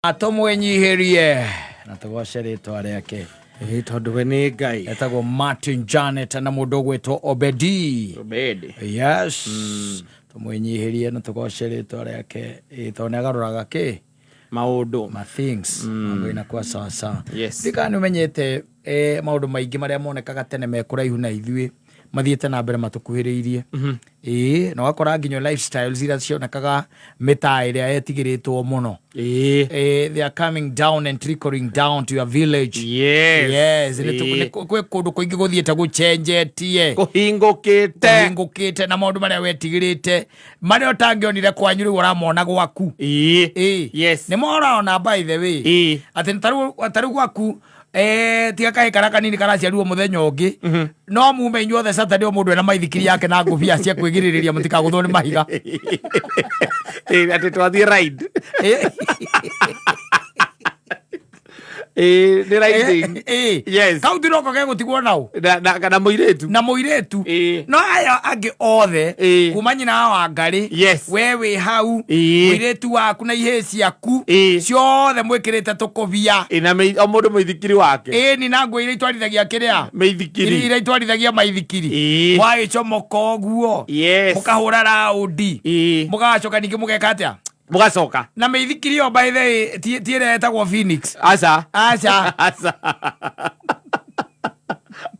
Atomwenyihirie na tugocere ritwa riake tondu we ni Ngai etagwo Martin Janet na mundu gwitwo Obedi. Yes. Tumwenyihirie na tugocere ritwa riake tondu agaruraga ki maundu ma things mambo inakuwa sawa sawa. Ndika ni umenyete maundu maingi maria monekaga tene me kuraihu na ithui mathiete na mbere matukuhiriirie no wakora nginyo lifestyles ira cionekaga mita iria yetigiritwo muno they are coming down and trickling down to your village. Yes ni kundu kuingi guthiete gucenjetie kuhingukite na maundu maria wetigirite maria utangionire kwanyu riu uramona gwaku. Yes ni moraona by the way ati taru gwaku tiga kahikara kanini karaciarirwo muthenya ungi no mume inyuothe Saturday mundu ena maithikiri yake na ngubia cia kwigiriria mutikaguthwo ni mahiga ati twathie ride ni riding. Yes kauti roko ge gutigwo nao na muiretu no aya angi othe kuma nyina wa Ngari wewe hau muiretu waku na ihe ciaku ciothe mwikirite tukobia na o mundu muithikiri wake ni na ngwe ire itwarithagia kiria meithikiri ire itwarithagia maithikiri waicomoka uguo mukahura raundi mugacoka ningi mugeka atia mugacoka na meithikiri yo by the way tiere etagwo Phoenix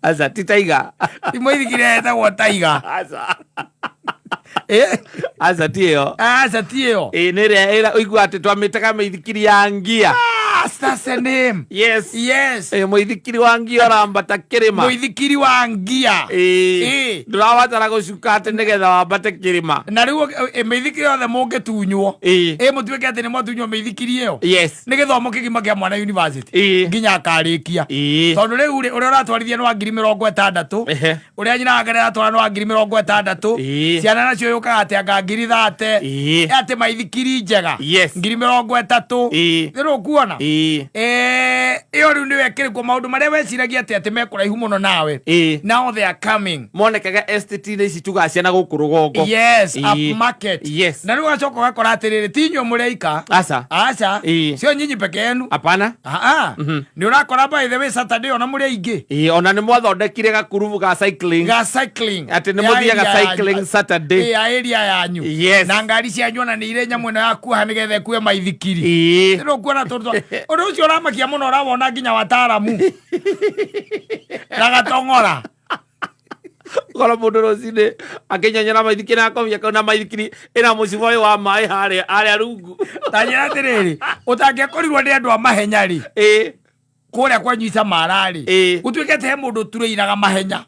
asa titaiga ti meithikiri etagwo Tiger asa tio nire uigua ati twamitega meithikiri ya ngia. That's the name. Yes. Muithikiri wa ngia orambata kirima. Muithikiri wa ngia. Ndurabatara gucuka ati nigetha wambate kirima. Na riu meithikiri othe mungetunywo. Mutuike ati ni motunywo meithikiri iyo. Nigethomo kigima kia mwana university. Nginya akarikia. Tondu riu uria uratwarithia no 60,000. Uria nyina Ngari aratwara no 60,000. Ciana nacio yukaga ati anga 30,000. Ati maithikiri njega. 30,000. Riu kuona iyo riu niwe kirikwo maundu maria weciragia ati mekuraihu muno nawe. Now they are coming. Monekaga estate ni ici tugaciana guku rugongo. Up market. Na riu acoka gakora atiriri tinyo mureika. Aca cio nyinyi peke yenu. Hapana. Ni urakora by the way Saturday ona muri aingi. Ona ni mwathondekire gakurubu ga cycling. Ati ni muthiaga cycling Saturday. Area yanyu. Na ngari cianyu ona ni ire nyamu na yakuha nigethe kuwe maithikiri. Riu kuona tondu undu ucio uramakia muno urawona nginya wataramu na gatongora kora mundu rocine akinyanyana maithikiri akomia kana maithikiri ina mucimo wa mai haria rungu tanyira atiriri utangiakorirwo ni andu a mahenya ri kuria kwanyuica marari gutuikete he mundu tureiraga mahenya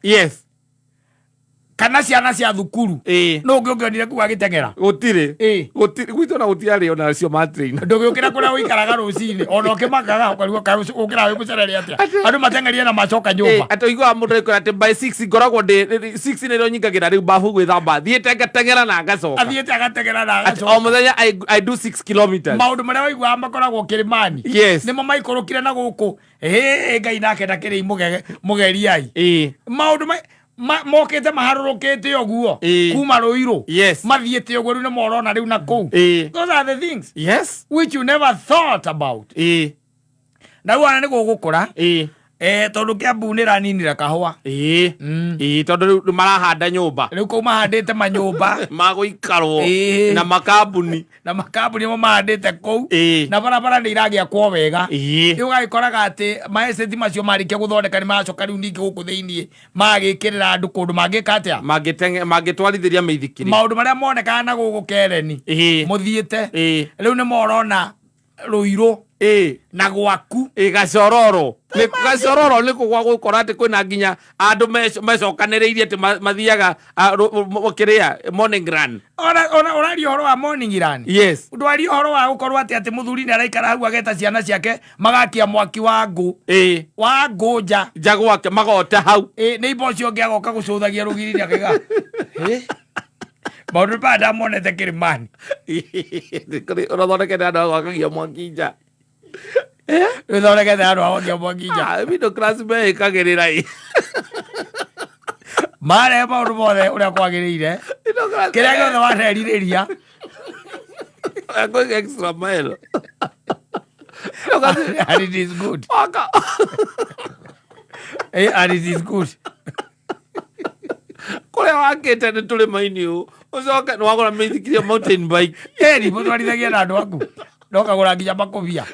kana ciana cia thukuru no ungionire kuwa gitengera gutire gwito na gutiari ona cio matrain ndugukira kuria uikaraga rucini ona ukimakaga ukarigwo ukira wi mucerere atia andu matengerie na macoka nyumba atoigwa mundu ko ati by 6 ngoragwo ndi 6 ni ro nyingagira riu bafu gwithamba thiete ngatengera na ngacoka athiete agatengera na ngacoka o muthenya I do 6 kilometers maundu maria waigua makoragwo kirimani nimo maikorokire na guku Ngai nake ndakiri mugeriai maundu mokete maharurukite oguo kuma Ruiru mathiete oguo riu ni morona riu na kou. Those are the things which you never thought about. Na wana ni gugukura tondu Kiambu ni raninira kahua tondu riu marahanda nyumba riu kou mahandite manyumba maguikarwo na makambuni mo mahandite kou na barabara ni iragia kwa wega riu gagikoraga ati maeseti macio marikia guthondeka ni macoka riu ningi guku thiini magikirira andu kundu mangika atia mangitwarithiria meithikiri maundu maria monekaga na guku Kereni muthiite riu ni morona Ruiru na gwaku gacororo ni kugwa gukora ati kwina nginya andu mecokaniriirie ati mathiaga kiria morning run ona horo wa morning run ndwari horo wa gukorwo ati muthuri ni araikara hau ageta ciana ciake magakia mwaki wa ngu nja gwake magota hau ni ibo cio ngi agoka gucuthagia rugiri akiga maundu bada monete kirimani urathondekete andu agwakagia mwaki nja uthondekete andu agwakia mwaki nja middle class mekagirira mare maundu mothe uria kwagiriire kiria giothe warerirĩria going extra mile And it is good. And it is good. Kore wakete nĩ tũrĩ maini ũũ ũcoke nĩ wagũra mĩithikiri mountain bike mũtwarithagia na andũ aku ndokagũra nginya makũbia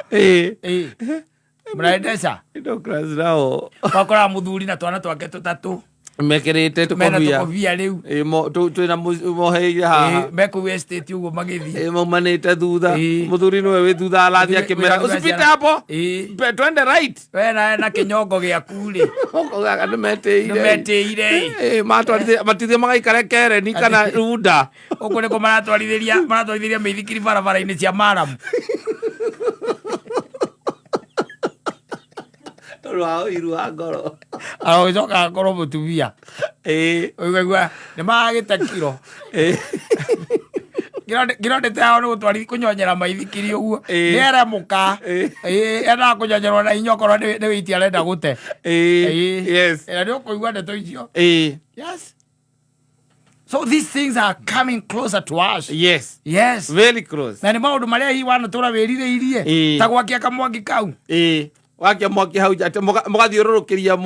mũraendeca indo class nao wakoraga mũthuri na twana twake tũtatũ mekĩrĩte tũkobia rĩu twĩna moheire haha mekũu estate ũguo magĩthiĩ maumanĩte thutha mũthuri nĩwe wĩ thutha arathiĩ akĩmera usipite hapo twende right we na kĩnyongo gĩaku rĩ nĩmetĩire matithie magaikare Kereni kana Runda ũguo nĩkũ maratwarithĩria mĩithikiri barabara-inĩ cia Maramu rwao irua ngoro agĩcoka ngoro mũtumia ũigua nĩ magĩte kiro ngirondete hao nĩ gũtwarithia kũnyonyera maithikiri ũguo nĩ aremũka endaga kũnyonyerwo na hinya okorwo nĩ wĩiti arenda gũte na nĩ ũkũigua ndeto icio. Yes. So these things are coming closer to us. Yes. Yes. Very close. Na nĩ maũndũ marĩa hihi wanatũra wĩrirĩirie ta gwakia kamwaki kau wakia mwaki hau ate mũgathiũrũrũkĩria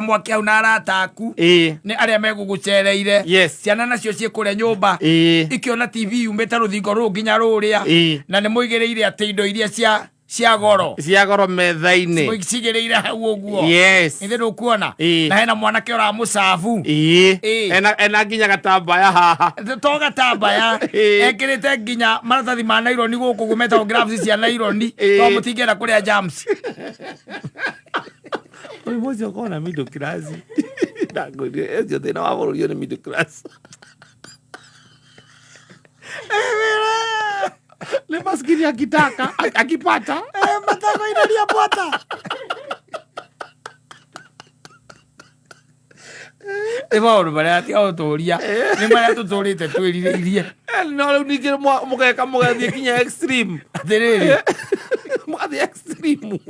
mwaki hau na arata aku nĩ arĩa megũgũcereire ciana nacio ciĩkũrĩa nyũmba ikĩona TV yumĩte rũthingo rũrũ nginya rũrĩa na nĩ mũigĩrĩire atĩ indo iria cia goro metha-inĩ cigĩrĩire hau ũguo ithe ndũkuona na hena mwanake ũramũcabu ena nginya gatambaya haha to gatambaya ekĩrĩte nginya maratathi ma naironi gũkũ gũmetagwo gloves cia naironi to mũtingĩenda kũrĩa germs ũcio kona middle class ũcio thĩna wa bũrũri nĩ middle class le maskini akitaka akipata matako inalia pota maũndũ marĩa tiga ũtũria nĩ marĩa tũtũrĩte twĩrirĩirie no rĩu ningĩ mũgeka mũgathiĩ kinya extreme atĩrĩrĩ mũgathiĩ extreme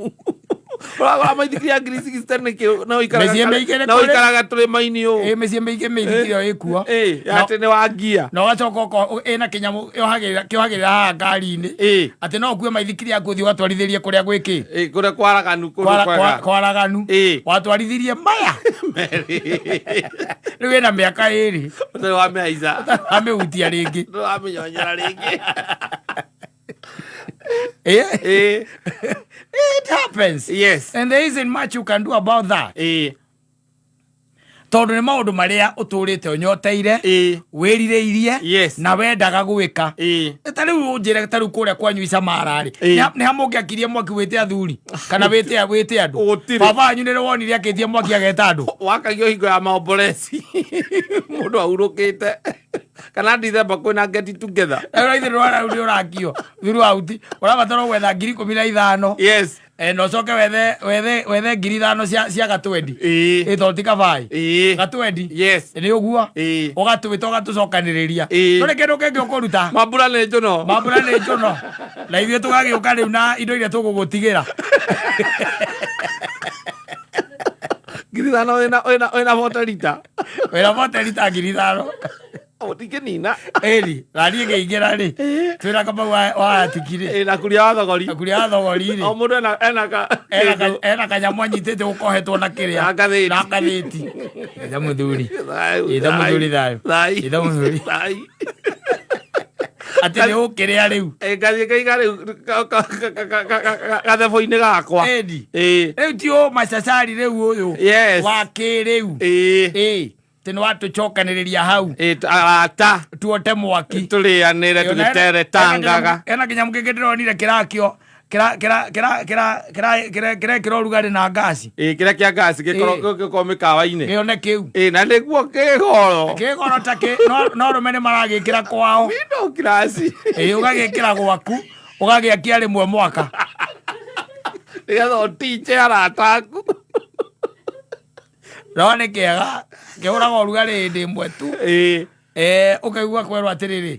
ũragũra maithikiri ya ngiri 60 no ikaraga tũrĩma-inĩ ũũ mĩciĩ mĩingĩ mĩithikiri ĩyo ĩkuo atĩ nĩ wa ngia na ũgacoka ĩna kĩnyamũ kĩohagĩrĩra haha ngari-inĩ atĩ no ũkue maithikiri yaku ũthiĩ watwarithirie kũrĩa gwĩkĩ kũrĩa kwaraganu watwarithirie maya rĩu ĩna mĩaka 2 ũtarĩ wamĩhaica amĩhutia rĩngĩ wamĩnyonyera rĩngĩ It happens. Yes. And there isn't much you can do about that. Tondũ nĩ maũndũ marĩa ũtũrĩte ũnyoteire wĩrirĩirie na wendaga gwĩka ta rĩu ũnjĩre ta rĩu kũrĩa kwanyu Icamararĩ nĩ ha mũngĩakirie mwaki wĩte athuri kana wĩte andũ baba wanyu nĩ wonire akĩtie mwaki ageta andũ wakagio hingo ya maomboreci mũndũ aurũkĩte kana December kwĩna get together ithe nĩ ũrakio through out ũrabatara gwetha 15,000 no coke wethe 5,000 cia gatwendi ĩto ti kabai gatwendi nĩ ũguo ũgatwĩta ũgatũcokanĩrĩria no nĩ kĩndũ kĩngĩ ũkũruta mambura nĩ njono na ithuĩ tũgagĩũka rĩu na indo iria tũgũgũtigĩra 5,000 wĩna 40 lita wĩna 40 lita 5,000 ũtikĩnina raniĩ ngĩingĩra rĩ twĩna Kamau wa atikire na kuria wa thogori rĩ o mũndũ ena kanyamũ anyitĩte gũkohetwo na kĩrĩa na ngathĩti ithe mũthuri thayũ atĩ nĩ ũkĩrĩa rĩu ngathiĩ ngaiga rĩu gathebo-inĩ gakwa rĩu ti macacari rĩu ũyũ wa kĩrĩu tene watũcokanĩrĩria hau arata tuote mwaki tũrĩanĩre tũgĩtere tangaga ena kĩnyamũ kĩngĩ ndĩronire kĩrakĩo kĩrekĩra ũrugarĩ na ngasi kĩrĩa kĩa ngasi gĩkorwo mĩkawa-inĩ gĩone kĩu na nĩguo kĩgoro ta no rũme nĩ maragĩkĩra kwao ũgagĩkĩra gwaku ũgagĩakia rĩmwe mwaka nĩgetha ũtinje arata aku no nĩ kĩega kĩhũraga ũrugarĩ hĩndĩ ĩmwe tu ũkaigua kwerwo atĩrĩrĩ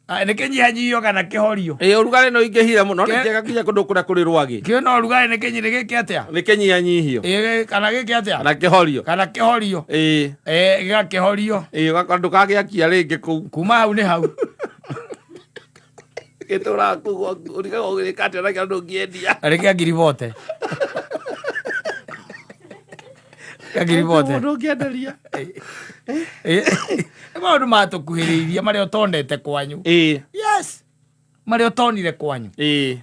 nĩ kĩnyihanyihio kana kĩhorio ũrugarĩ no ingĩhire mũno nĩ kĩega kinya kũndũ kũrĩa kũrĩ rwagĩ kĩona ũrugarĩ nĩ gĩkĩ atĩa nĩ kĩnyihanyihio kana gĩkĩ atĩa kana kĩhorio gĩgakĩhorio ndũkagĩakia rĩngĩ kũu kuma hau nĩ hau Getora ku uriga ogirikate na kando ngiendia. Areke ngiribote. Ngiribote. Ndo ngienderia. Maundu matukuhiriria maria utondete kwanyu. Yes. Maria utonire kwanyu.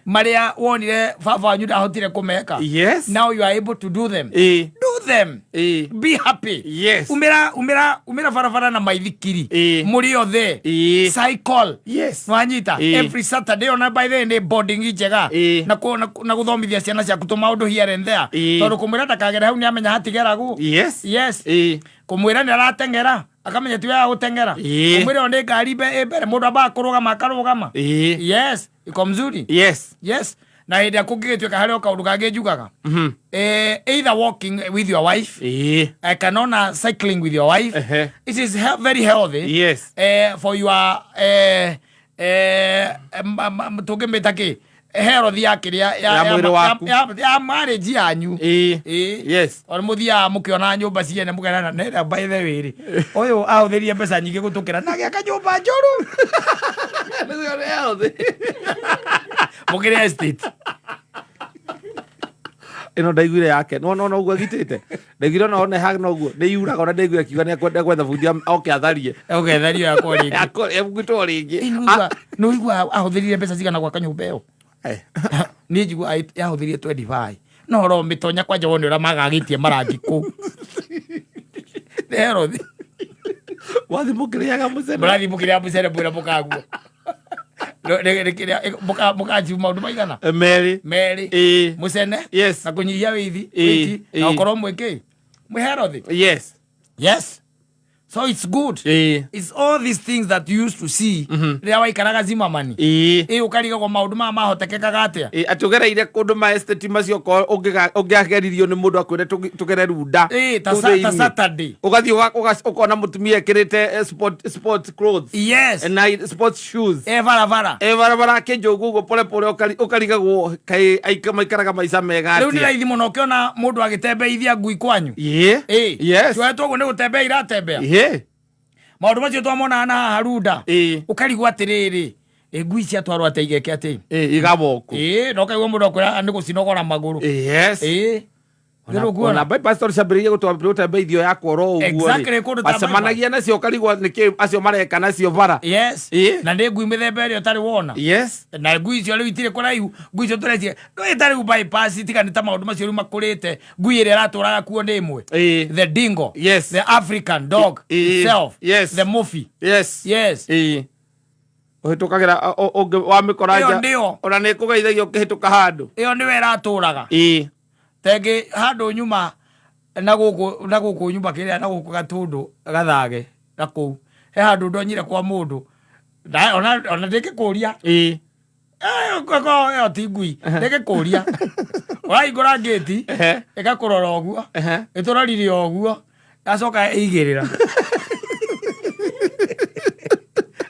Maria wonire baba wanyu ndahotire kumeka. Yes. Now you are able to do them. Do them. Be happy. Yes. Umira farafara na maithikiri. Muri othe. Cycle. Yes. Wanyita. Every Saturday on by the end boarding njega. Na guthomithia ciana ciaku tu maundu here and there. Tondu kumwira ndakagera hau ni amenya hatigeragu. Yes. Yes. Kumwira ni aratengera. Akamenya tiwe ya gutengera. Kumwira onde ngari mbere mundu aba kurugama akarugama. Yes. Iko mzuri. Yes. Yes. Na hĩndĩ kũngĩgĩtuĩka harĩa ũkaũndũ kangĩ njugaga either walking with your wife kana cycling with your wife it is very healthy. Yes. For your tũngĩmĩta kĩ health ya kĩrĩa ya marriage yanyu. Yes. Ona mũthiaga mũkĩona nyũmba ciene mũkena nenda by the way rĩ ũyũ ahũthĩrie mbeca nyingĩ gũtũkĩra na gĩaka nyũmba njũru. Mukire estate. Ino ndaiguire yake. No uguo gitite. Ndaiguire no one hag no uguo. Ni yuraga ona ndaiguire kiuga ni akwenda gwetha bundi oke atharie. Oke atharie yakwa ringi. Egwitwo ringi. No igua ahũthĩrire mbeca cigana gwaka nyũmba ĩyo. Ni njigua yahũthĩrie 25. No ro mitonya kwanja wone ura magagĩtie marangi kũ. Nero thi. Wathi mukiriaga mucere. Murathi mukiria mucere bwira mukaguo. Mukaji maundu maigana Mary mucene na kunyihia withi na ukorwo mwiki mwiherothi. Yes. So it's good. It's all these things that you used to see. Ria waikaraga Zimmerman. Ukariga kwa maundu ma mahotekekaga atia. Atugereire kundu ma estate macio ungageririo ni mundu akwire tugere runda. Ta Saturday. Ugathi ukona mutumia ekirite sport clothes. Yes. And sports shoes. Varavara kinjogu go pole pole ukarigagwo kai aikaraga maica mega atia. Riu ni raithi muno ukiona mundu agitembeithia ngui kwanyu. Yes. Twetwo ni gutembea iratembea. Maundu macio twamona na harunda ukarigwa atiriri ngui cia twarwo ateigeke ati igaboku no kaigwa mundu akwira ni gucinogora maguru. Yes. Na bypass story sabiriye gutembea yakwo ro uguo acemanagia nacio ukarigwa niki acio mareka nacio bara. Yes. Na ni ngui mithemba ĩrĩa ũtarĩ wona. Yes. Na ngui icio rĩu itirĩ kũraihu ngui icio tũrecie no ĩtarĩ bypass tigani ta maũndũ macio rĩu makũrĩte ngui ĩrĩa ĩratũraga kuo nĩ ĩmwe. The dingo. Yes. The African dog itself. Yes. The muffy. Yes. Yes. Uhitukagira wa mikoranja ona nĩ kũgeithagia ũkĩhĩtũka handũ ĩyo nĩwe ĩratũraga. Tenge handu nyuma na guku nyumba kiria na guku gatundu gathage gaku he handu ndonyire kwa mundu ona ndike kuria yo tingui ndike kuria waigura ngeti ikakurora oguo iturorire oguo gacoka igirira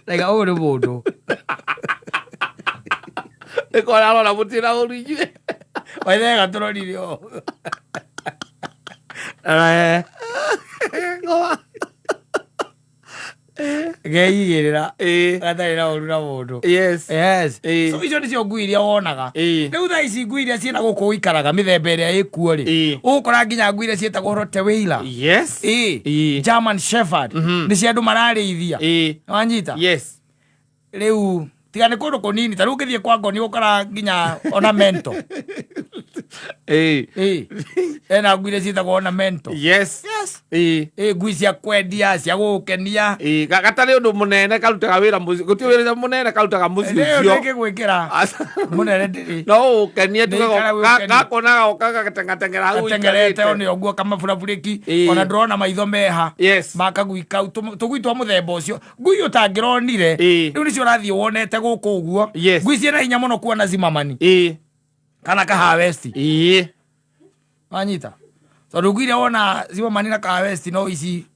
like uri mundu ikora rora mutira urijwe waithega turorire o geigirira gatari na uru na mundu. Yes. So icio nicio ngui iria wonaga riu thaa ici ngui iria ciina guku ikaraga mithemba ĩrĩa ĩkuo ri ugukora nginya ngui iria ciĩtagwo Rottweiler. Yes. German Shepherd ni cia andu mararĩithia wanyita. Yes. Riu tiga ni kundu kunini ta riu ngithie kwa ngoni ukara nginya ornamento. Ena ngui iria ciĩtagwo ornamento. Yes. Ngui cia kwendia cia gukenia gatari undu munene karutaga wira muci guti wira munene karutaga muci ucio ngi gwikira munene ndiri no ukenie gakonaga okaga gatengatengera hau tengerete oni oguo kama burabuliki ona ndrona maitho meha makagui kau tugui twa muthemba ucio ngui utangironire riu nicio rathie wonete guku uguo ngui ciena hinya muno kuona Zimmerman kana Kahawa West wanyita tondu ngui iria wona Zimmerman na Kahawa West no ici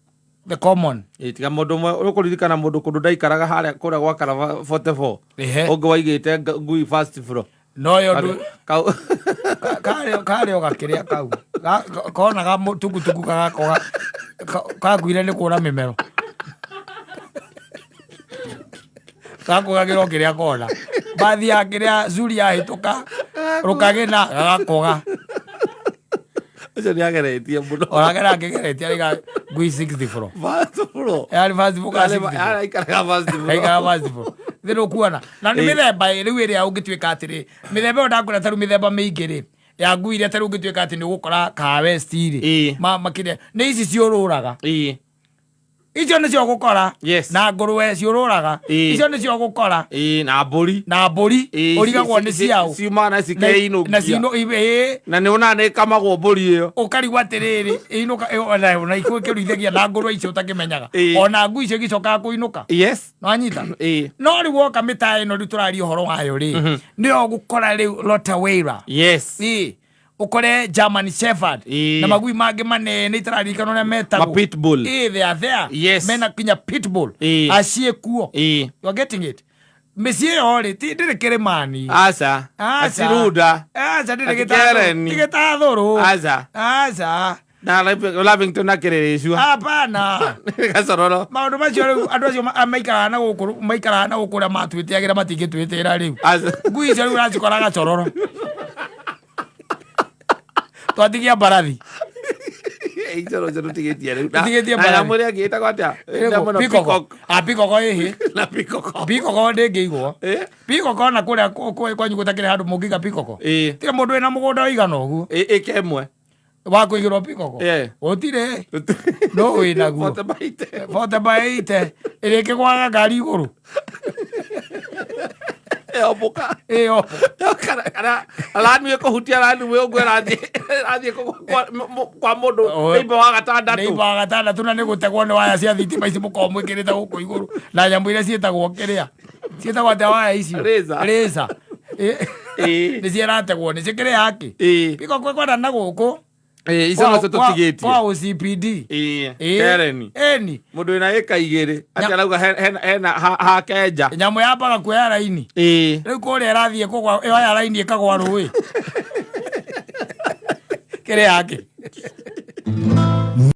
the common tiga mundu mwe ukuririkana mundu kundu ndaikaraga haria kuria gwa kara 44 ungi waigite ngui first floor no yo ndu kare ogakiria kau kona ga tukutuku kagakoga kaguire ni kura mimero kakogagira kiria kona bathi ya kiria zuri ya hituka rukagena gagakoga acha ni ageretie muno oragera ngegeretie ariga ngui 64 vasfuro yani vasfuro ala ikaraga vasfuro aiga vasfuro thero kuona na ni mithemba riu iria ungituika atiri mithemba ndakura taru mithemba mingi ri ya ngui iria taru ungituika ati ni gukora ka west ri makire ni ici ciururaga icio nä cio gå kora na ngårwe ciårå icio nä cio gå kora na mbåri å rigagwo nä ciao ciumana cikeinåkia na nä ona nä kamagwo mbåri ä yo å karigwo atä rä rä na ikwä kä ruithagia na ngårwe icio å takä menyaga ona ngui icio gicokaga kå inå ka nwanyita no rä u woka mä ta ä no rä u tå raria å horo wayo rä nä o gå kora rä u Rottweiler ukore German Shepherd na magui mangĩ manene itararirikana ũrĩa metagwo pitbull they are there mena kinya pitbull acie kuo you are getting it mĩciĩ ĩyo rĩ ndĩrĩ kĩrĩmani acirunda ndĩrĩ gĩtathũrũ na Lavington na Kĩrĩrĩcua hapana gacororo maũndũ macio rĩu andũ acio maikaraga na gũkũ ũrĩa matwĩtĩagĩra matingĩtwĩtĩra rĩu ngui icio rĩu ũracikora gacororo twatigia mbarathi icoro cero tigetie rĩu tigetie mbarathi mũrĩ agĩĩtagwo atĩa pikoko ĩhĩ na pikoko ndĩngĩigwo pikoko na kũrĩa kwanyu gũtakĩrĩ handũ mũngĩiga pikoko tiga mũndũ wĩna mũgũnda ũigana ũguo ĩka ĩmwe wa kũigĩrwo pikoko gũtirĩ no wĩnaguo 40 ĩrĩ ĩkĩgwaga ngari igũrũ oboka kana alani ko hutia alani we ogwera athi kwa mundu nimba wa gatandatu na nigutegwo ni waya cia thitima ici mukomwe ikirite guku iguru na nyamu iria cietagwo kiria cietagwo ata waya ici reza ni cierategwo ni cikire haki biko kwenda na guku icio no tutigetie kwa OCPD Kereni mundu ina eka igiri ati arauga hena ha kenja nyamu yambaga kuoya raini riu kuria irathie kugwa yoya raini ikagwa rui kire yake